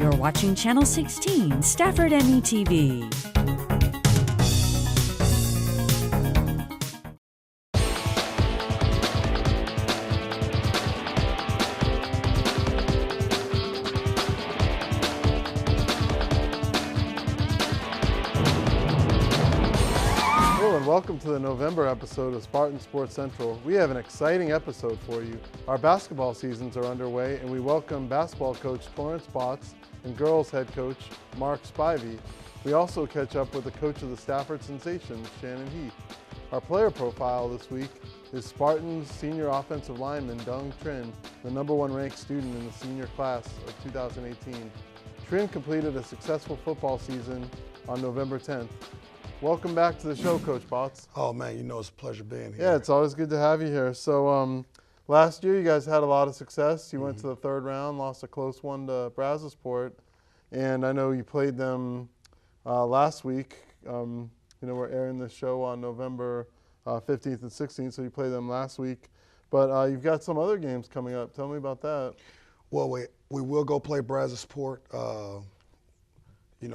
You're watching Channel 16, Stafford METV. Welcome to the November episode of Spartan Sports Central. We have an exciting episode for you. Our basketball seasons are underway, and we welcome basketball coach Torrance and girls head coach Mark Spivey. We also catch up with the coach of the Stafford Sensations, Shannon Heath. Our player profile this week is Spartans senior offensive lineman Dung, Trinh, the #1 ranked student in the senior class of 2018. Trinh completed a successful football season on November 10th. Welcome back to the show, Coach Botts. Oh, man, you know it's a pleasure being here. Yeah, it's always good to have you here. So last year you guys had a lot of success. You went to the third round, lost a close one to Brazosport, and I know you played them last week. We're airing this show on November 15th and 16th, so you played them last week. But you've got some other games coming up. Tell me about that. Well, we will go play Brazosport.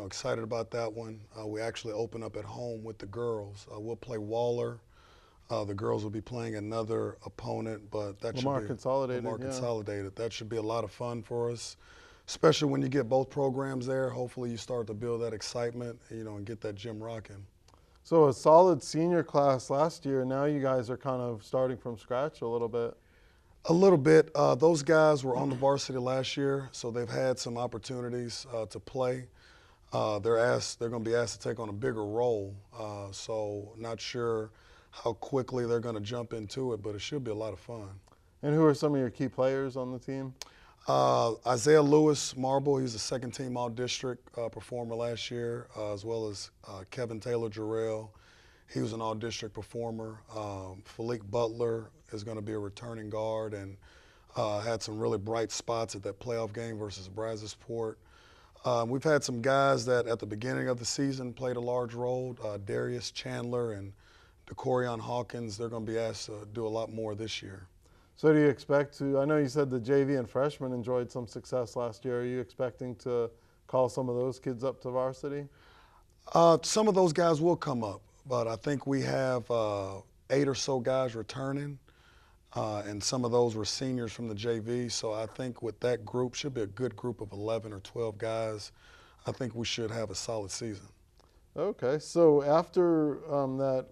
Excited about that one. We actually open up at home with the girls. We'll play Waller. The girls will be playing another opponent, but that Lamar should be Consolidated. Lamar yeah. Consolidated. That should be a lot of fun for us, especially when you get both programs there. Hopefully you start to build that excitement, and get that gym rocking. So a solid senior class last year. Now you guys are kind of starting from scratch a little bit. A little bit. Those guys were on the varsity last year, so they've had some opportunities to play. They're going to be asked to take on a bigger role, so not sure how quickly they're going to jump into it, but it should be a lot of fun. And who are some of your key players on the team? Isaiah Lewis Marble, he's a second-team All-District performer last year, as well as Kevin Taylor-Jarrell. He was an All-District performer. Philique Butler is going to be a returning guard and had some really bright spots at that playoff game versus Brazosport. We've had some guys that at the beginning of the season played a large role, Darius Chandler and DeCorian Hawkins. They're going to be asked to do a lot more this year. So do you expect to, I know you said the JV and freshmen enjoyed some success last year. Are you expecting to call some of those kids up to varsity? Some of those guys will come up, but I think we have 8 or so guys returning. And some of those were seniors from the JV, so I think with that group, should be a good group of 11 or 12 guys. I think we should have a solid season. Okay, so after that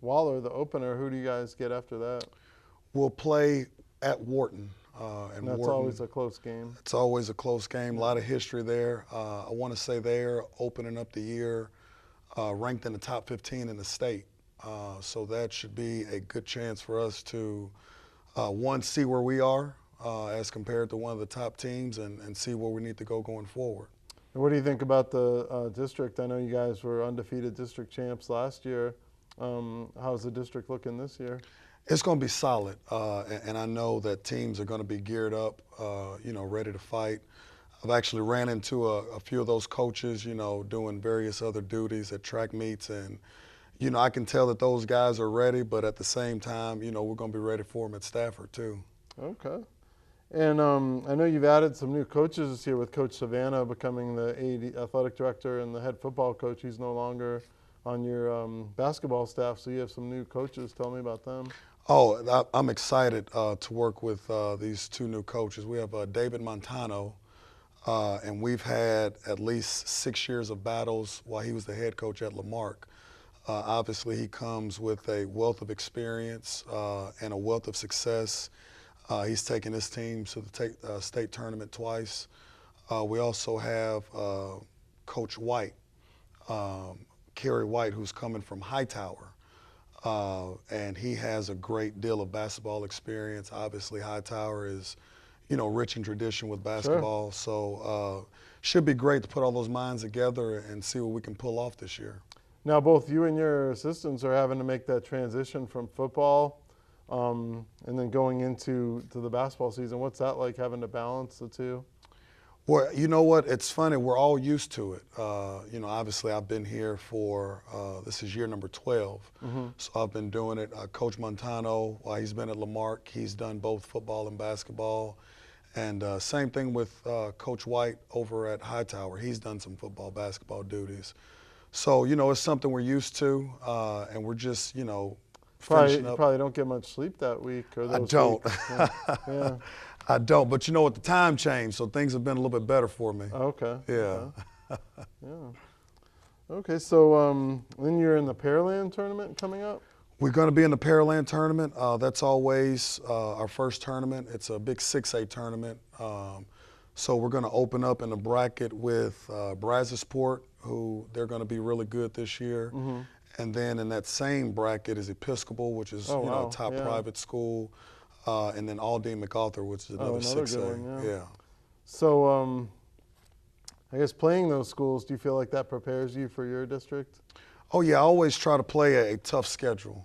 Waller, the opener, who do you guys get after that? We'll play at Wharton. And that's Wharton, always a close game. It's always a close game, a lot of history there. I want to say they're opening up the year ranked in the top 15 in the state. So that should be a good chance for us to, one, see where we are as compared to one of the top teams and see where we need to go going forward. And what do you think about the district? I know you guys were undefeated district champs last year. How's the district looking this year? It's going to be solid, and I know that teams are going to be geared up, ready to fight. I've actually ran into a few of those coaches, doing various other duties at track meets, and I can tell that those guys are ready, but at the same time, we're going to be ready for them at Stafford too. Okay. And I know you've added some new coaches this year with Coach Savannah becoming the AD, athletic director and the head football coach. He's no longer on your basketball staff, so you have some new coaches. Tell me about them. Oh, I'm excited to work with these 2 new coaches. We have David Montano, and we've had at least 6 years of battles while he was the head coach at Lamarck. Obviously, he comes with a wealth of experience and a wealth of success. He's taken his team to the state tournament twice. We also have Coach White, Kerry White, who's coming from Hightower. And he has a great deal of basketball experience. Obviously, Hightower is, rich in tradition with basketball. Sure. So should be great to put all those minds together and see what we can pull off this year. Now, both you and your assistants are having to make that transition from football and then going into the basketball season. What's that like, having to balance the two? Well, you know what? It's funny. We're all used to it. Obviously, I've been here for, this is year number 12. So I've been doing it. Coach Montano, while he's been at Lamarck, he's done both football and basketball. And same thing with Coach White over at Hightower. He's done some football, basketball duties. So, you know, it's something we're used to, and we're just, you know, finishing up. You probably don't get much sleep that week or those I don't. weeks. Yeah. I don't. But, you know what, the time changed, so things have been a little bit better for me. Okay. Yeah. Okay. Yeah. Okay, so then you're in the Pearland tournament coming up? We're going to be in the Pearland tournament. That's always our first tournament. It's a big 6A tournament. So we're going to open up in a bracket with Brazosport, who they're going to be really good this year. Mm-hmm. And then in that same bracket is Episcopal, which is a top private school, and then Aldine MacArthur, which is another 6A. Good one, yeah. So I guess playing those schools, do you feel like that prepares you for your district? Oh yeah, I always try to play a tough schedule.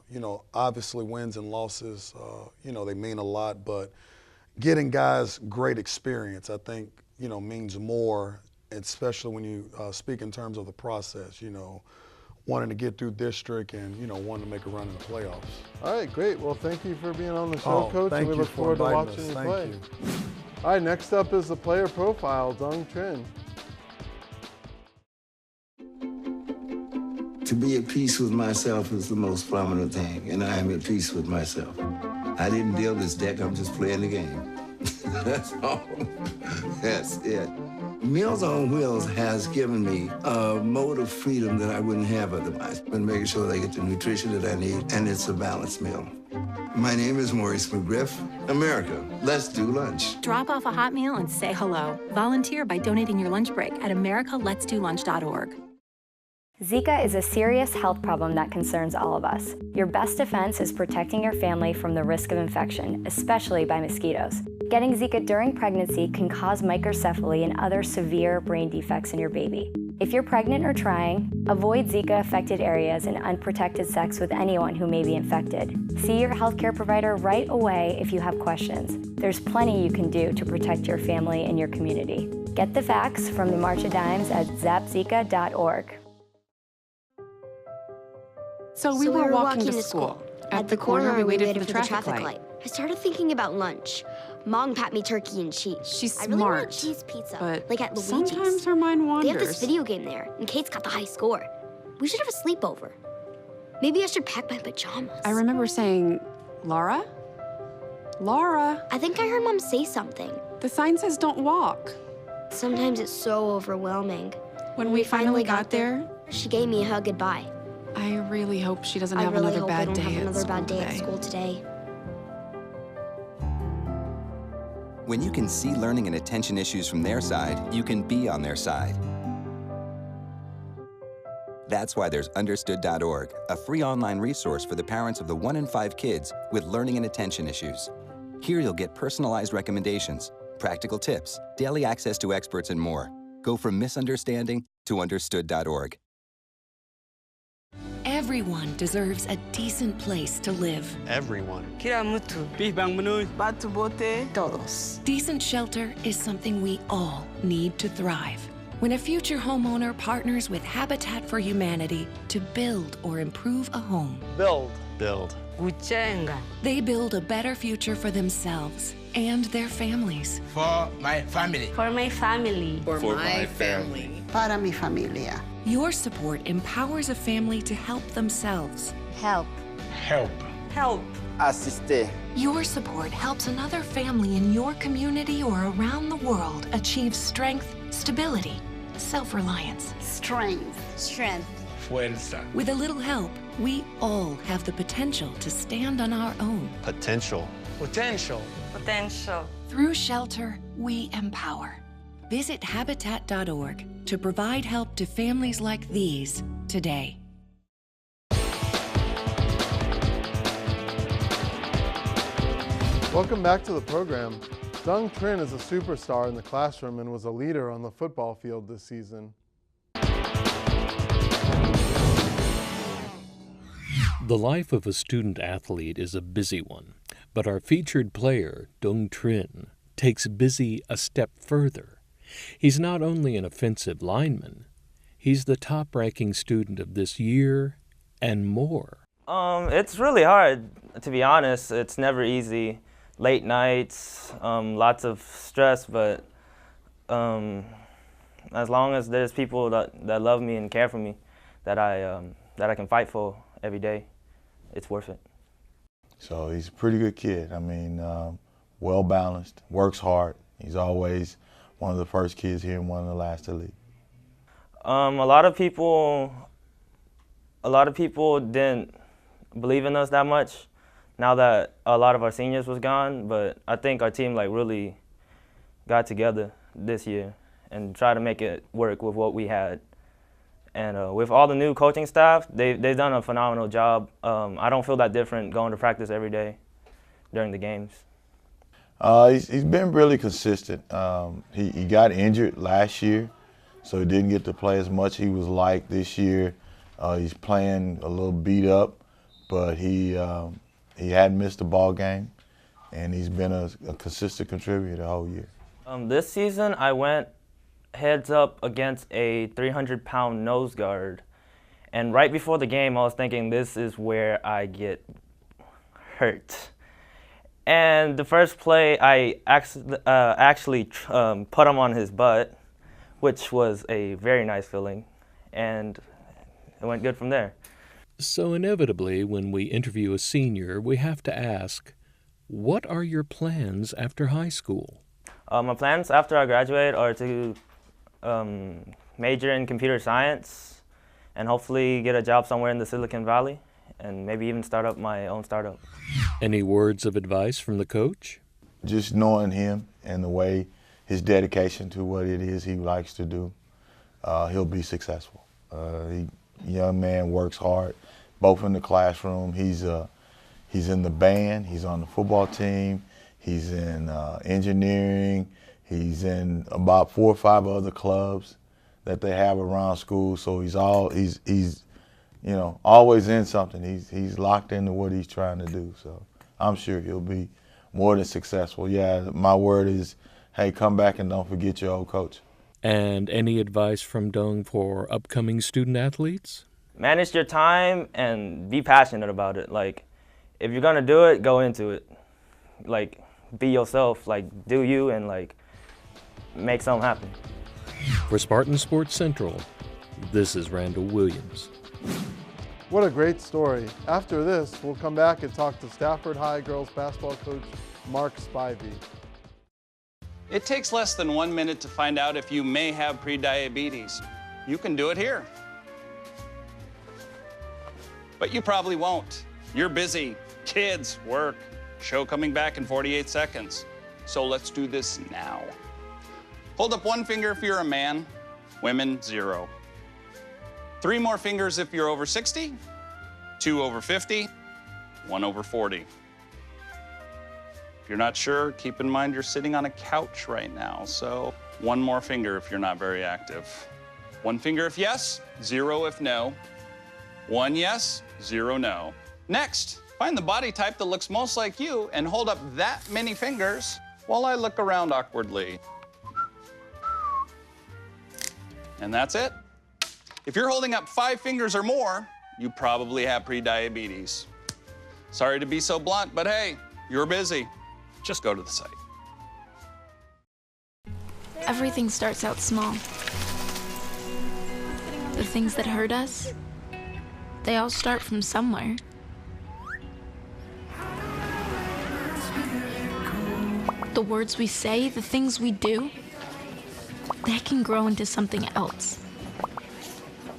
You know, obviously wins and losses, you know, they mean a lot, but getting guys great experience, I think, you know, means more, especially when you speak in terms of the process, you know, wanting to get through district and, you know, wanting to make a run in the playoffs. All right, great. Well, thank you for being on the show, Coach, and we look forward to watching you play. You. All right, next up is the player profile, Dung, Trinh. To be at peace with myself is the most prominent thing, and I am at peace with myself. I didn't deal this deck, I'm just playing the game. That's all. That's it. Meals on Wheels has given me a mode of freedom that I wouldn't have otherwise. Been making sure that I get the nutrition that I need, and it's a balanced meal. My name is Maurice McGriff. America, let's do lunch. Drop off a hot meal and say hello. Volunteer by donating your lunch break at americaletsdolunch.org. Zika is a serious health problem that concerns all of us. Your best defense is protecting your family from the risk of infection, especially by mosquitoes. Getting Zika during pregnancy can cause microcephaly and other severe brain defects in your baby. If you're pregnant or trying, avoid Zika-affected areas and unprotected sex with anyone who may be infected. See your healthcare provider right away if you have questions. There's plenty you can do to protect your family and your community. Get the facts from the March of Dimes at zapzika.org. So we were walking to school. At the corner, we waited for the traffic light. I started thinking about lunch. Mom packed me turkey and cheese. She's I really smart, want cheese pizza, but like at Luigi's. sometimes her mind wanders. They have this video game there, and Kate's got the high score. We should have a sleepover. Maybe I should pack my pajamas. I remember saying, Laura? Laura? I think I heard Mom say something. The sign says don't walk. Sometimes it's so overwhelming. When we finally got there, she gave me a hug goodbye. I really hope she doesn't have another bad day at school today. When you can see learning and attention issues from their side, you can be on their side. That's why there's Understood.org, a free online resource for the parents of the 1 in 5 kids with learning and attention issues. Here you'll get personalized recommendations, practical tips, daily access to experts, and more. Go from misunderstanding to Understood.org. Everyone deserves a decent place to live. Everyone. Todos. Decent shelter is something we all need to thrive. When a future homeowner partners with Habitat for Humanity to build or improve a home, Build. they build a better future for themselves and their families. For my family. For my family. For my family. Para mi familia. Your support empowers a family to help themselves. Help. Help. Help. Assiste. Your support helps another family in your community or around the world achieve strength, stability, self-reliance. Strength. Strength. Fuerza. With a little help, we all have the potential to stand on our own. Potential. Potential. Potential. Through shelter, we empower. Visit Habitat.org to provide help to families like these today. Welcome back to the program. Dung Trinh is a superstar in the classroom and was a leader on the football field this season. The life of a student athlete is a busy one, but our featured player, Dung Trinh, takes busy a step further. He's not only an offensive lineman, he's the top-ranking student of this year and more. It's really hard, to be honest. It's never easy late nights, lots of stress, but as long as there's people that love me and care for me, that I can fight for every day, it's worth it. So he's a pretty good kid. I mean, well-balanced, works hard. He's always one of the first kids here and one of the last to leave. A lot of people didn't believe in us that much now that a lot of our seniors was gone, but I think our team really got together this year and tried to make it work with what we had. And with all the new coaching staff, they've done a phenomenal job. I don't feel that different going to practice every day during the games. He's been really consistent. He got injured last year, so he didn't get to play as much. He was like this year. He's playing a little beat up, but he hadn't missed a ball game, and he's been a consistent contributor the whole year. This season, I went heads up against a 300-pound nose guard, and right before the game, I was thinking this is where I get hurt. And the first play, I actually put him on his butt, which was a very nice feeling, and it went good from there. So inevitably, when we interview a senior, we have to ask, what are your plans after high school? My plans after I graduate are to major in computer science and hopefully get a job somewhere in the Silicon Valley and maybe even start up my own startup. Any words of advice from the coach? Just knowing him and the way his dedication to what it is he likes to do, he'll be successful. Young man works hard, both in the classroom. He's in the band, he's on the football team, he's in engineering, he's in about 4 or 5 other clubs that they have around school. So he's always in something. He's locked into what he's trying to do. So I'm sure he'll be more than successful. Yeah, my word is, hey, come back and don't forget your old coach. And any advice from Dung for upcoming student athletes? Manage your time and be passionate about it. If you're gonna do it, go into it. Be yourself, do you, and make something happen. For Spartan Sports Central, this is Randall Williams. What a great story. After this, we'll come back and talk to Stafford High girls basketball coach Mark Spivey. It takes less than 1 minute to find out if you may have prediabetes. You can do it here. But you probably won't. You're busy. Kids, work, show coming back in 48 seconds. So let's do this now. Hold up 1 finger if you're a man, women, 0. 3 more fingers if you're over 60, 2 over 50, 1 over 40. If you're not sure, keep in mind you're sitting on a couch right now, so 1 more finger if you're not very active. 1 finger if yes, 0 if no. 1 yes, 0 no. Next, find the body type that looks most like you and hold up that many fingers while I look around awkwardly. And that's it. If you're holding up 5 fingers or more, you probably have prediabetes. Sorry to be so blunt, but hey, you're busy. Just go to the site. Everything starts out small. The things that hurt us, they all start from somewhere. The words we say, the things we do, they can grow into something else.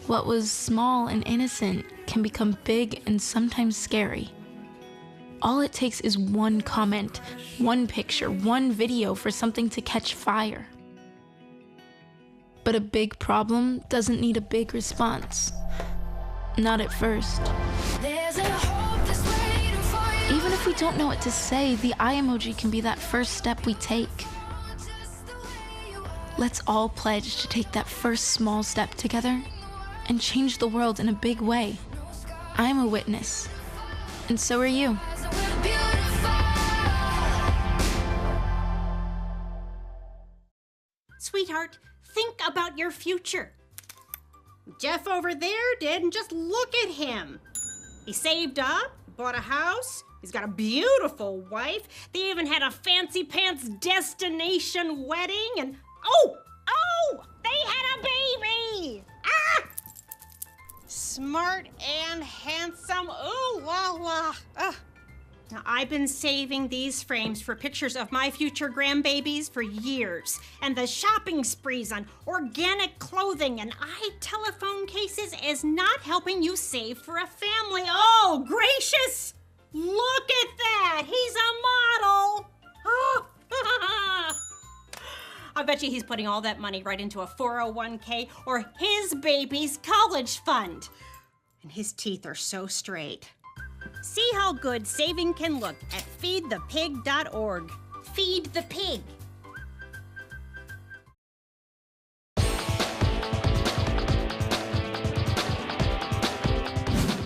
What was small and innocent can become big and sometimes scary. All it takes is 1 comment, 1 picture, 1 video for something to catch fire. But a big problem doesn't need a big response. Not at first. Even if we don't know what to say, the eye emoji can be that first step we take. Let's all pledge to take that first small step together and change the world in a big way. I'm a witness, and so are you. Sweetheart, think about your future. Jeff over there didn't just look at him. He saved up, bought a house, He's got a beautiful wife. They even had a fancy pants destination wedding, and oh, they had a baby! Ah! Smart and handsome, ooh la la. Now, I've been saving these frames for pictures of my future grandbabies for years, and the shopping sprees on organic clothing and telephone cases is not helping you save for a family. Oh, gracious! Look at that! He's a model! Oh. I bet you he's putting all that money right into a 401k or his baby's college fund. And his teeth are so straight. See how good saving can look at feedthepig.org. Feed the pig.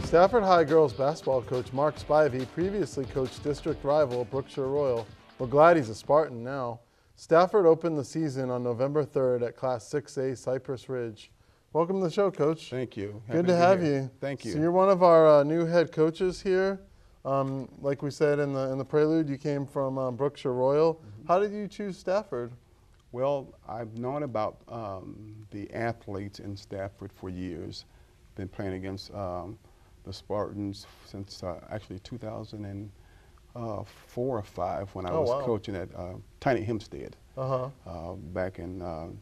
Stafford High girls basketball coach Mark Spivey previously coached district rival Brookshire Royal. We're glad he's a Spartan now. Stafford opened the season on November 3rd at Class 6A Cypress Ridge. Welcome to the show, Coach. Thank you. Good to have you. Thank you. So you're one of our new head coaches here. Like we said in the prelude, you came from Brookshire Royal. Mm-hmm. How did you choose Stafford? Well, I've known about the athletes in Stafford for years. Been playing against the Spartans since actually 2004 or 5 when I was coaching at Tiny Hempstead back in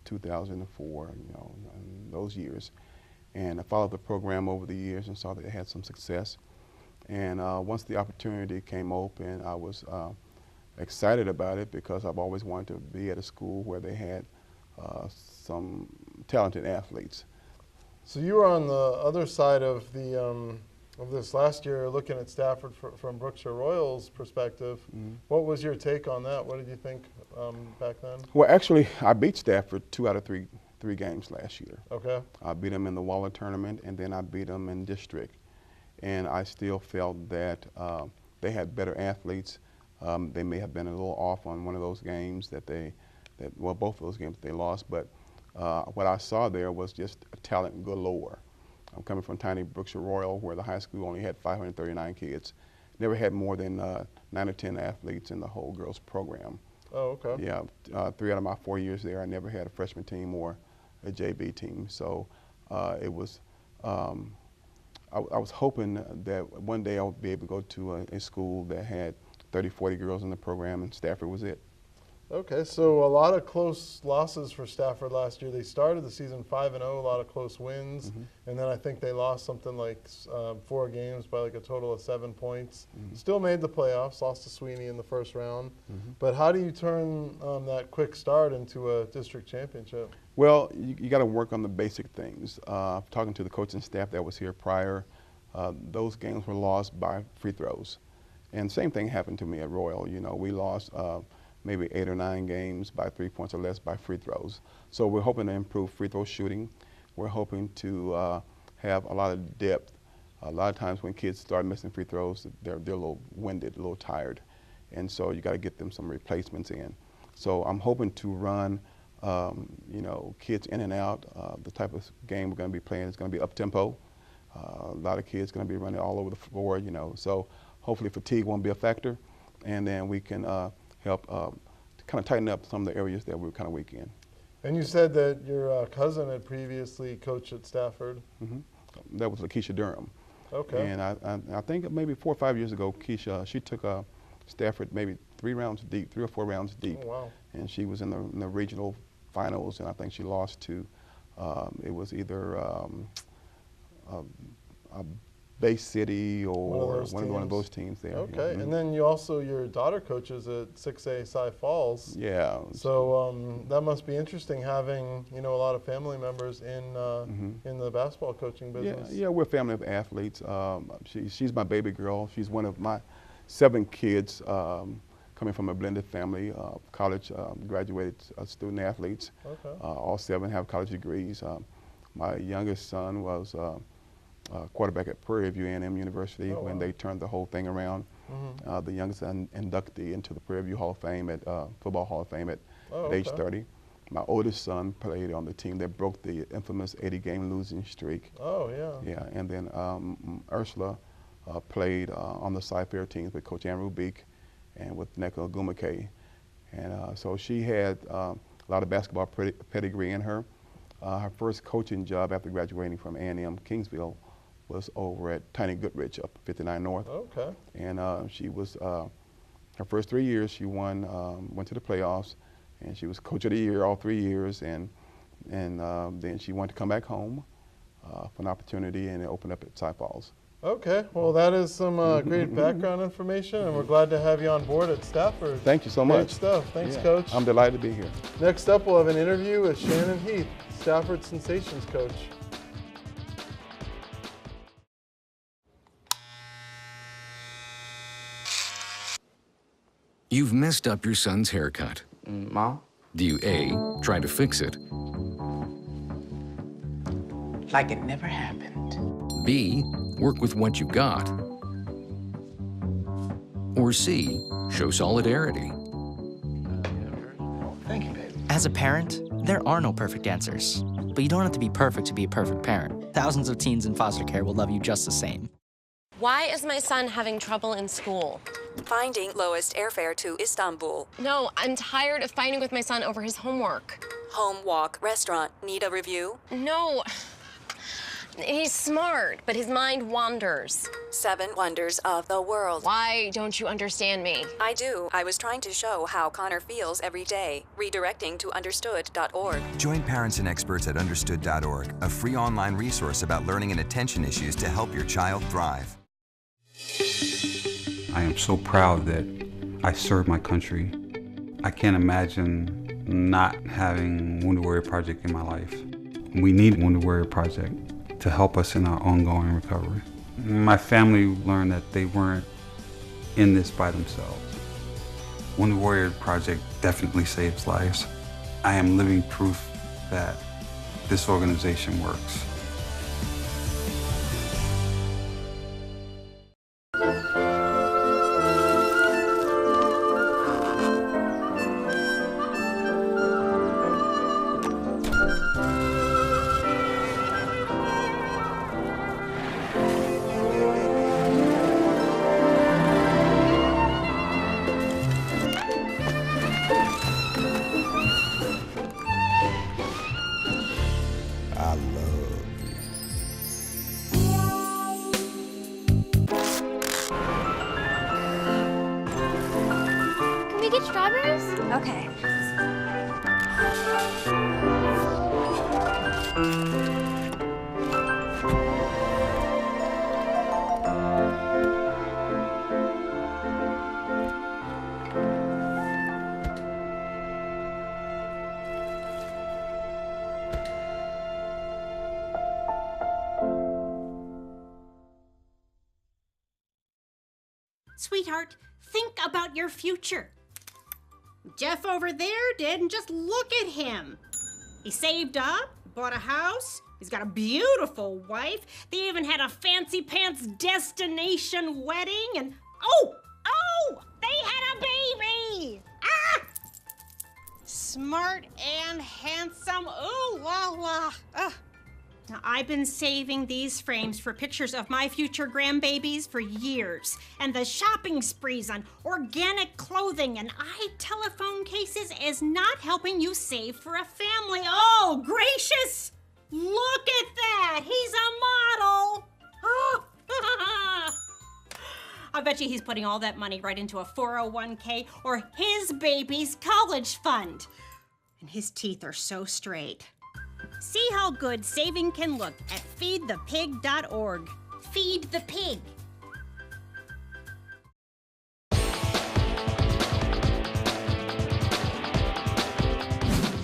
2004, in those years. And I followed the program over the years and saw that it had some success. And once the opportunity came open, I was excited about it because I've always wanted to be at a school where they had some talented athletes. So you were on the other side of the of this last year, looking at Stafford from Brookshire Royal's perspective. Mm-hmm. What was your take on that? What did you think back then? Well, actually, I beat Stafford 2 out of 3 games last year. Okay. I beat them in the Waller tournament, and then I beat them in district. And I still felt that they had better athletes. They may have been a little off on one of those games well, both of those games they lost, but what I saw there was just talent galore. I'm coming from tiny Brookshire Royal, where the high school only had 539 kids. Never had more than 9 or 10 athletes in the whole girls program. Oh, okay. Yeah, 3 out of my 4 years there, I never had a freshman team or a JV team. So it was, I was hoping that one day I would be able to go to a school that had 30, 40 girls in the program, and Stafford was it. Okay, so a lot of close losses for Stafford last year. They started the season 5-0, a lot of close wins, and then I think they lost something like 4 games by like a total of 7 points. Still made the playoffs, lost to Sweeney in the first round. But how do you turn that quick start into a district championship? Well, you got to work on the basic things. Talking to the coaching staff that was here prior, those games were lost by free throws. And same thing happened to me at Royal. We lost maybe 8 or 9 games by 3 points or less by free throws. So we're hoping to improve free throw shooting. We're hoping to have a lot of depth. A lot of times when kids start missing free throws, they're a little winded, a little tired. And so you got to get them some replacements in. So I'm hoping to run, kids in and out. The type of game we're going to be playing is going to be up-tempo. A lot of kids going to be running all over the floor, So hopefully fatigue won't be a factor. And then we can help to kind of tighten up some of the areas that we're kind of weak in. And you said that your cousin had previously coached at Stafford. That was Lakeisha Durham. Okay. And I think maybe 4 or 5 years ago, Keisha, she took Stafford maybe 3 or 4 rounds deep. Oh, wow. And she was in the regional finals, and I think she lost to, it was either Bay City or one of those teams there. Okay, and then your daughter coaches at 6A Cy Falls. Yeah. So that must be interesting having a lot of family members in the basketball coaching business. Yeah, we're a family of athletes. She's my baby girl. She's one of my 7 kids coming from a blended family, college graduated student athletes. Okay. All 7 have college degrees. My youngest son was quarterback at Prairie View A&M University when they turned the whole thing around. The youngest inductee into the Prairie View Hall of Fame at Football Hall of Fame at age 30. My oldest son played on the team that broke the infamous 80-game losing streak. Oh, yeah. Yeah, and then Ursula played on the Cy-Fair teams with Coach Andrew Beek and with Neko Gumake. And so she had a lot of basketball pedigree in her. Her first coaching job after graduating from A&M Kingsville was over at Tiny Goodrich up 59 North. Okay. And she was, her first 3 years, she won, went to the playoffs, and she was Coach of the Year all 3 years, and then she wanted to come back home for an opportunity, and it opened up at Cy Falls. Okay, well that is some great background information, and we're glad to have you on board at Stafford. Thank you so much. Great stuff. Thanks, Yeah, Coach. I'm delighted to be here. Next up, we'll have an interview with Shannon Heath, Stafford Sensations coach. You've messed up your son's haircut. Mom? Do you A, try to fix it? Like it never happened. B, work with what you got? Or C, show solidarity? Thank you, baby. As a parent, there are no perfect answers. But you don't have to be perfect to be a perfect parent. Thousands of teens in foster care will love you just the same. Why is my son having trouble in school? Finding lowest airfare to Istanbul. No, I'm tired of fighting with my son over his homework. Home, walk, restaurant. Need a review? No. He's smart, but his mind wanders. 7 wonders of the world. Why don't you understand me? I do. I was trying to show how Connor feels every day. Redirecting to understood.org. Join parents and experts at understood.org, a free online resource about learning and attention issues to help your child thrive. I am so proud that I served my country. I can't imagine not having Wounded Warrior Project in my life. We need Wounded Warrior Project to help us in our ongoing recovery. My family learned that they weren't in this by themselves. Wounded Warrior Project definitely saves lives. I am living proof that this organization works. Okay. Sweetheart, think about your future. Jeff over there didn't just look at him. He saved up, bought a house, he's got a beautiful wife, they even had a fancy pants destination wedding, and oh, they had a baby! Ah! Smart and handsome, ooh la la. Now, I've been saving these frames for pictures of my future grandbabies for years, and the shopping sprees on organic clothing and telephone cases is not helping you save for a family. Oh, gracious! Look at that! He's a model! Oh. I bet you he's putting all that money right into a 401k or his baby's college fund. And his teeth are so straight. See how good saving can look at feedthepig.org. Feed the pig.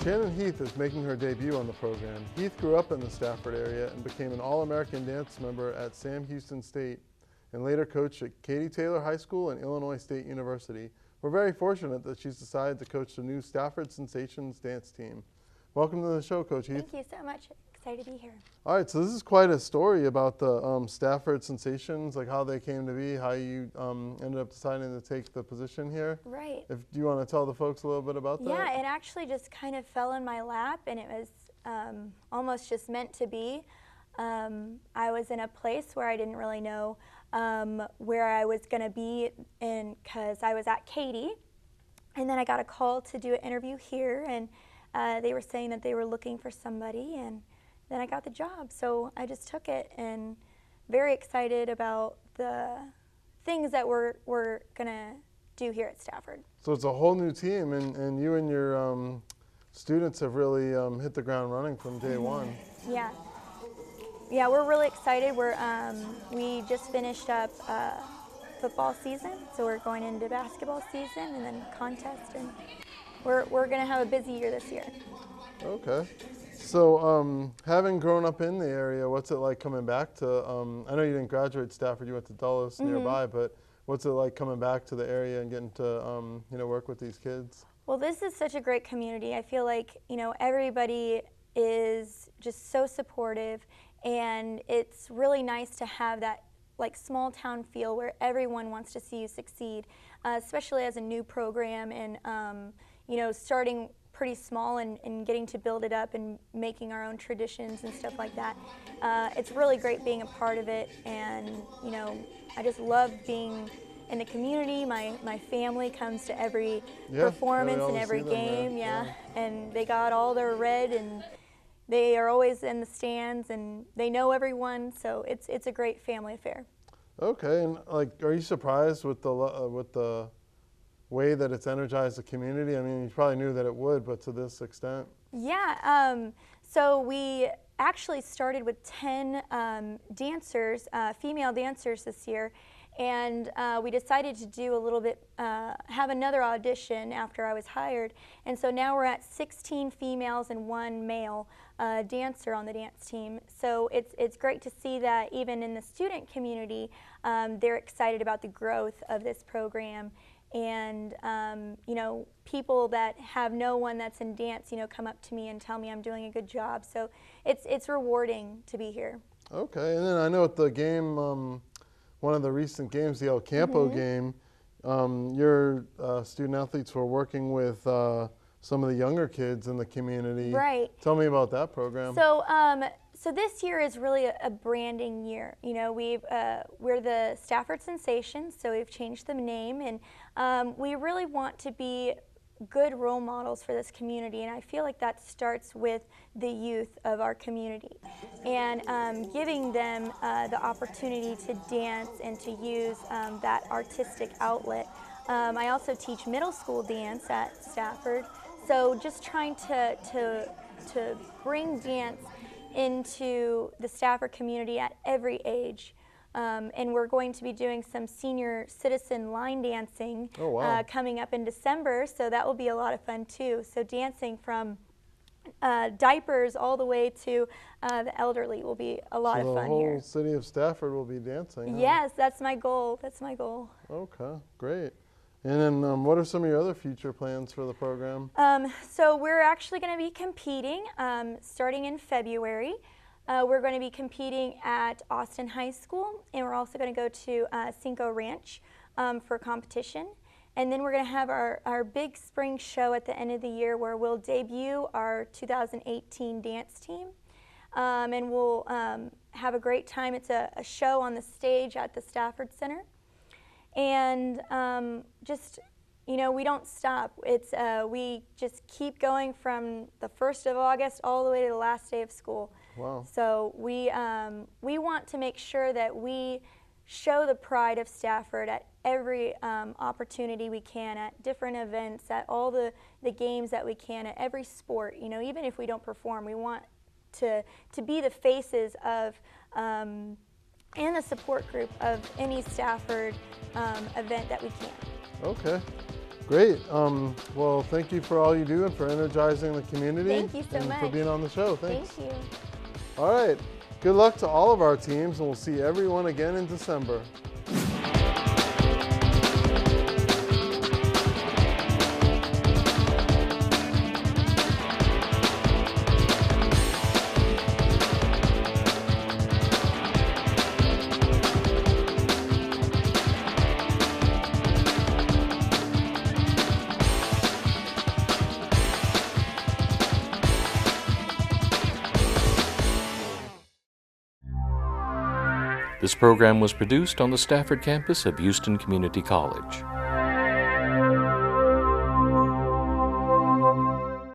Shannon Heath is making her debut on the program. Heath grew up in the Stafford area and became an All-American dance member at Sam Houston State and later coached at Katie Taylor High School and Illinois State University. We're very fortunate that she's decided to coach the new Stafford Sensations dance team. Welcome to the show, Coach Heath. Thank you so much. Excited to be here. All right, so this is quite a story about the Stafford Sensations, like how they came to be, how you ended up deciding to take the position here. Right. Do you want to tell the folks a little bit about that? Yeah, it actually just kind of fell in my lap, and it was almost just meant to be. I was in a place where I didn't really know where I was going to be in, because I was at Katy, and then I got a call to do an interview here, and they were saying that they were looking for somebody, and then I got the job. So I just took it, and very excited about the things that we're going to do here at Stafford. So it's a whole new team, and you and your students have really hit the ground running from day one. Yeah. Yeah, we're really excited. We just finished up football season, so we're going into basketball season and then contest, and we're going to have a busy year this year. Okay. So having grown up in the area, what's it like coming back to, I know you didn't graduate Stafford, you went to Dulles nearby, but what's it like coming back to the area and getting to work with these kids? Well, this is such a great community. I feel like, everybody is just so supportive, and it's really nice to have that small town feel where everyone wants to see you succeed, especially as a new program, and starting pretty small and getting to build it up and making our own traditions and stuff like that. It's really great being a part of it, and I just love being in the community. My family comes to every performance and every game, and they got all their red, and they are always in the stands, and they know everyone, so it's a great family affair. Okay, and are you surprised with the way that it's energized the community? I mean, you probably knew that it would, but to this extent. Yeah, so we actually started with 10 dancers, female dancers this year, and we decided to do a little bit, have another audition after I was hired, and so now we're at 16 females and 1 male dancer on the dance team. So it's great to see that even in the student community, they're excited about the growth of this program. And people that have no one that's in dance, come up to me and tell me I'm doing a good job. So it's rewarding to be here. Okay, and then I know at the game, one of the recent games, the El Campo game, your student athletes were working with some of the younger kids in the community. Right. Tell me about that program. So so this year is really a branding year. We're the Stafford Sensations, so we've changed the name, and we really want to be good role models for this community, and I feel like that starts with the youth of our community, and giving them the opportunity to dance and to use that artistic outlet. I also teach middle school dance at Stafford, so just trying to bring dance into the Stafford community at every age. And we're going to be doing some senior citizen line dancing coming up in December, so that will be a lot of fun too. So dancing from diapers all the way to the elderly will be a lot of fun here. The whole city of Stafford will be dancing. Yes, that's my goal. That's my goal. Okay, great. And then what are some of your other future plans for the program? So we're actually going to be competing starting in February. We're going to be competing at Austin High School, and we're also going to go to Cinco Ranch for competition. And then we're going to have our big spring show at the end of the year where we'll debut our 2018 dance team. And we'll have a great time. It's a show on the stage at the Stafford Center. And we don't stop. We just keep going from the 1st of August all the way to the last day of school. Wow. So we want to make sure that we show the pride of Stafford at every opportunity we can, at different events, at all the games that we can, at every sport. Even if we don't perform, we want to be the faces of and the support group of any Stafford event that we can. Okay, great. Well, thank you for all you do and for energizing the community. Thank you so and much. for being on the show. Thanks. Thank you. All right, good luck to all of our teams, and we'll see everyone again in December. This program was produced on the Stafford campus of Houston Community College.